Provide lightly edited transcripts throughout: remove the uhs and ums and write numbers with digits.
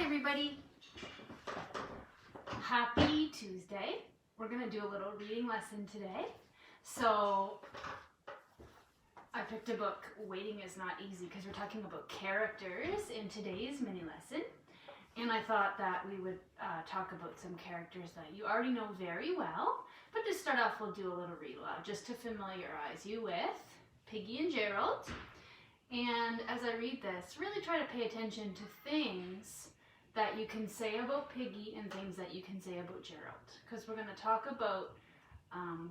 everybody. Happy Tuesday. We're going to do a little reading lesson today. So I picked a book, Waiting is Not Easy, because we're talking about characters in today's mini lesson. And I thought that we would talk about some characters that you already know very well. But to start off, we'll do a little read aloud just to familiarize you with Piggy and Gerald. And as I read this, really try to pay attention to things that you can say about Piggy and things that you can say about Gerald. Because we're going to talk about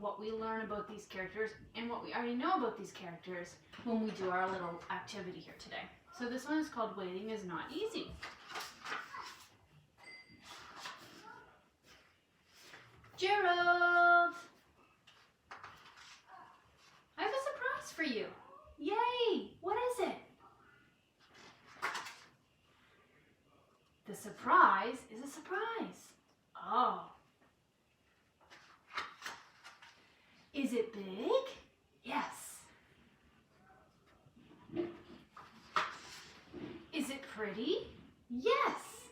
what we learn about these characters and what we already know about these characters when we do our little activity here today. So this one is called Waiting is Not Easy. Gerald! I have a surprise for you. Yay! What is it? The surprise is a surprise. Oh. Is it big? Yes. Is it pretty? Yes.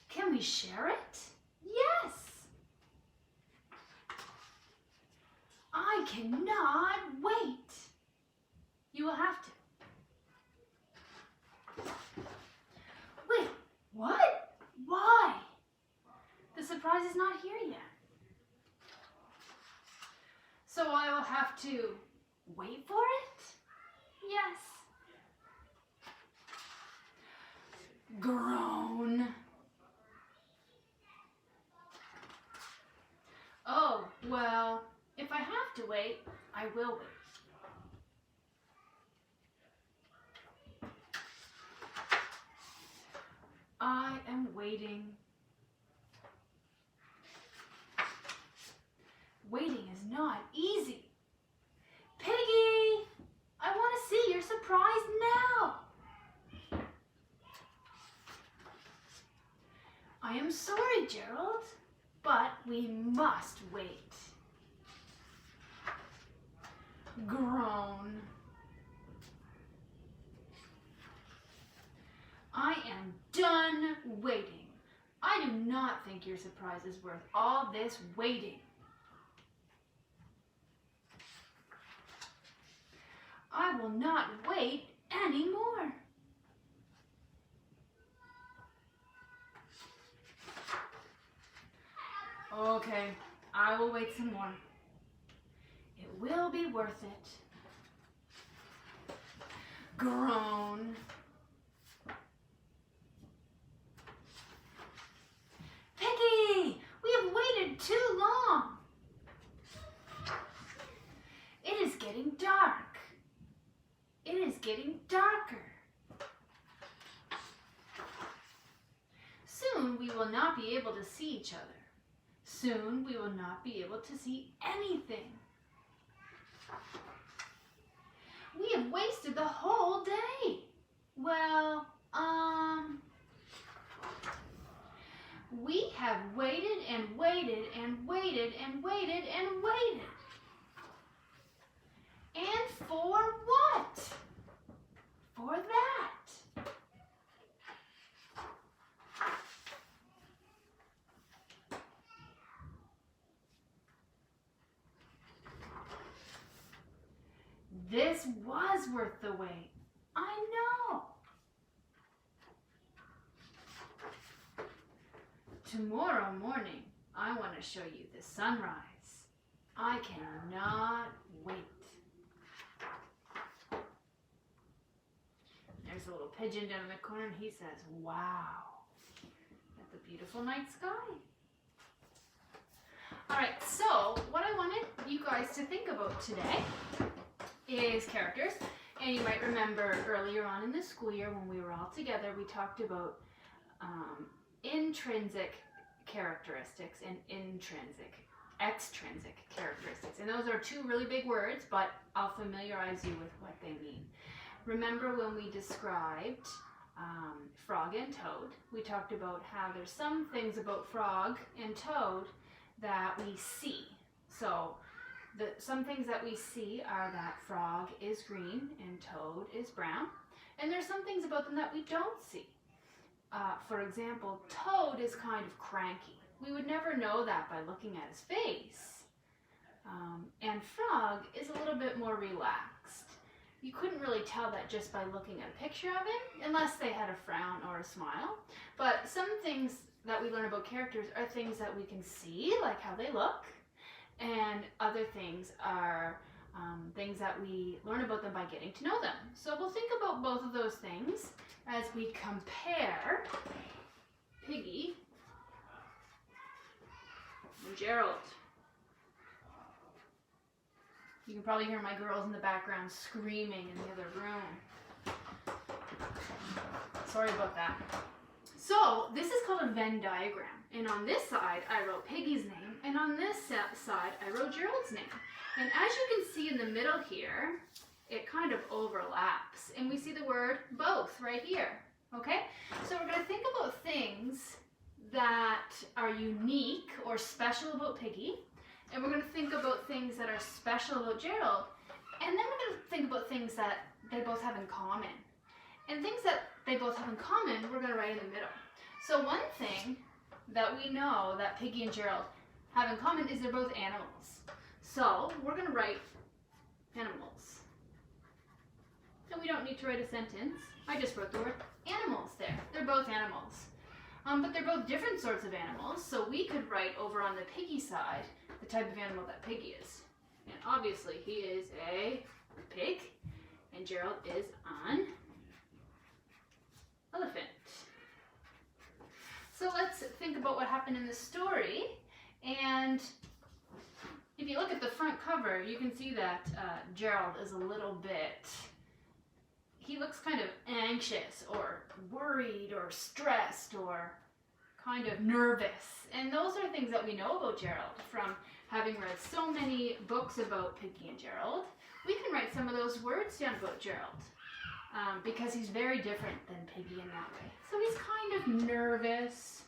Can we share it? Yes. I cannot wait. You will have to. Wait, what? Why? The surprise is not here yet. So I will have to wait for it? Yes. Groan. Oh, well, if I have to wait, I will wait. I am waiting. Waiting is not easy. Piggy, I want to see your surprise now. I am sorry, Gerald, but we must wait. Groan. I am done waiting. I do not think your surprise is worth all this waiting. I will not wait anymore. Okay, I will wait some more. It will be worth it. Groan. Piggy, we have waited too long. It is getting dark. It is getting darker. Soon we will not be able to see each other. Soon we will not be able to see anything. We have wasted the whole day. Well, we have waited and waited and waited and waited and waited. And for what? For that. This was worth the wait. I know. Tomorrow morning, I want to show you the sunrise. I cannot wait. There's a little pigeon down in the corner and he says, wow, at the beautiful night sky. All right, so what I wanted you guys to think about today is characters. And you might remember earlier on in the school year when we were all together, we talked about intrinsic characteristics and extrinsic characteristics. And those are two really big words, but I'll familiarize you with what they mean. Remember when we described Frog and Toad, we talked about how there's some things about Frog and Toad that we see. So some things that we see are that Frog is green and Toad is brown. And there's some things about them that we don't see. For example, Toad is kind of cranky. We would never know that by looking at his face. And Frog is a little bit more relaxed. You couldn't really tell that just by looking at a picture of him, unless they had a frown or a smile. But some things that we learn about characters are things that we can see, like how they look, and other things are things that we learn about them by getting to know them. So we'll think about both of those things as we compare Piggy and Gerald. You can probably hear my girls in the background screaming in the other room. Sorry about that. So this is called a Venn diagram. And on this side, I wrote Piggy's name. And on this side, I wrote Gerald's name. And as you can see in the middle here, it kind of overlaps. And we see the word both right here. Okay? So we're going to think about things that are unique or special about Piggy. And we're going to think about things that are special about Gerald. And then we're going to think about things that they both have in common. And things that they both have in common, we're going to write in the middle. So one thing that we know that Piggy and Gerald have in common is they're both animals. So we're going to write animals. And we don't need to write a sentence. I just wrote the word animals there. They're both animals. But they're both different sorts of animals. So we could write over on the Piggy side the type of animal that Piggy is. And obviously he is a pig. And Gerald is an elephant. So let's think about what happened in the story. And if you look at the front cover, you can see that Gerald is a little bit, he looks kind of anxious or worried or stressed or kind of nervous. And those are things that we know about Gerald from having read so many books about Piggy and Gerald. We can write some of those words down about Gerald because he's very different than Piggy in that way. So he's kind of nervous.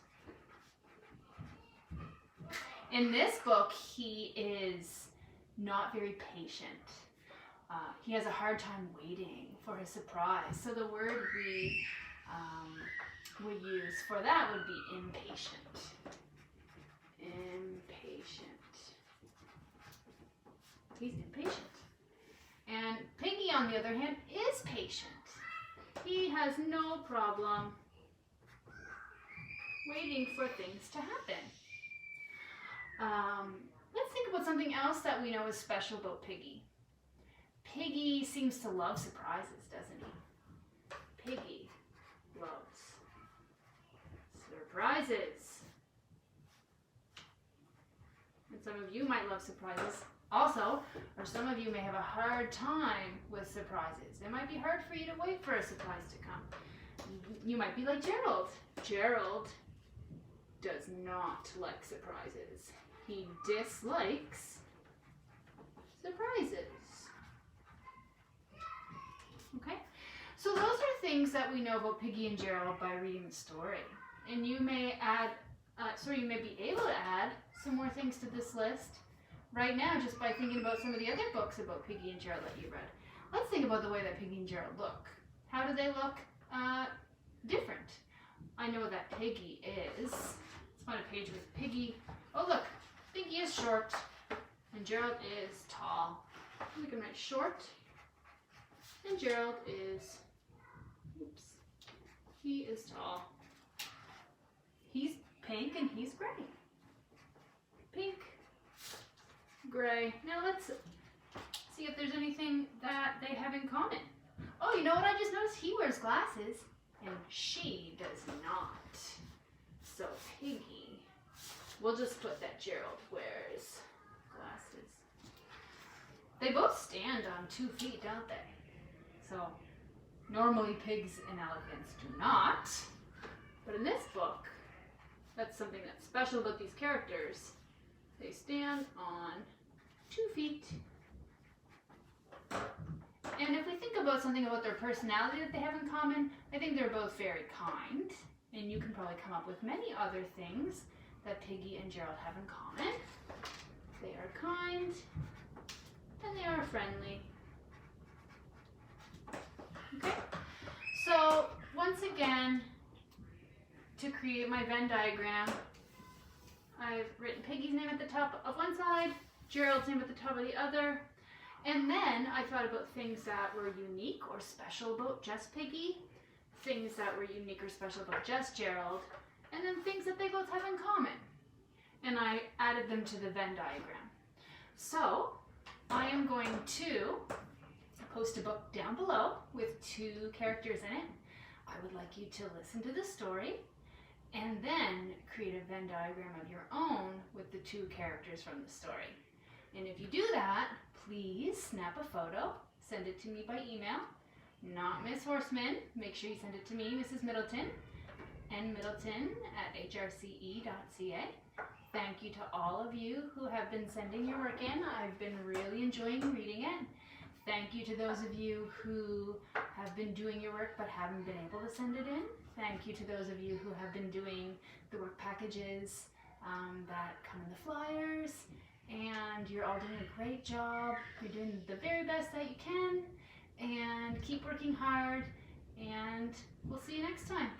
In this book, he is not very patient. He has a hard time waiting for his surprise. So the word we would use for that would be impatient. Impatient. He's impatient. And Piggy, on the other hand, is patient. He has no problem waiting for things to happen. Let's think about something else that we know is special about Piggy. Piggy seems to love surprises, doesn't he? Piggy loves surprises. And some of you might love surprises also, or some of you may have a hard time with surprises. It might be hard for you to wait for a surprise to come. You might be like Gerald. Gerald does not like surprises. He dislikes surprises. Okay? So those are things that we know about Piggy and Gerald by reading the story. And you may add, you may be able to add some more things to this list right now just by thinking about some of the other books about Piggy and Gerald that you read. Let's think about the way that Piggy and Gerald look. How do they look different? I know that Piggy is, let's find a page with Piggy. Oh look, Piggy is short and Gerald is tall. We can write short and Gerald is, oops, he is tall. He's pink and he's gray. Pink, gray. Now let's see if there's anything that they have in common. Oh, you know what I just noticed? He wears glasses and she does not. So Piggy, we'll just put that Gerald wears glasses. They both stand on 2 feet, don't they? So normally pigs and elephants do not. But in this book, that's something that's special about these characters. They stand on 2 feet. And if we think about something about their personality that they have in common, I think they're both very kind. And you can probably come up with many other things that Piggy and Gerald have in common. They are kind and they are friendly. Okay? once again, to create my Venn diagram, I've written Peggy's name at the top of one side, Gerald's name at the top of the other, and then I thought about things that were unique or special about just Peggy, things that were unique or special about just Gerald, and then things that they both have in common. And I added them to the Venn diagram. So I am going to post a book down below with 2 characters in it. I would like you to listen to the story and then create a Venn diagram of your own with the 2 characters from the story. And if you do that, please snap a photo, send it to me by email, not Miss Horseman. Make sure you send it to me, Mrs. Middleton, nmiddleton@hrce.ca. Thank you to all of you who have been sending your work in. I've been really enjoying reading it. Thank you to those of you who have been doing your work but haven't been able to send it in. Thank you to those of you who have been doing the work packages that come in the flyers. And you're all doing a great job. You're doing the very best that you can. And keep working hard. And we'll see you next time.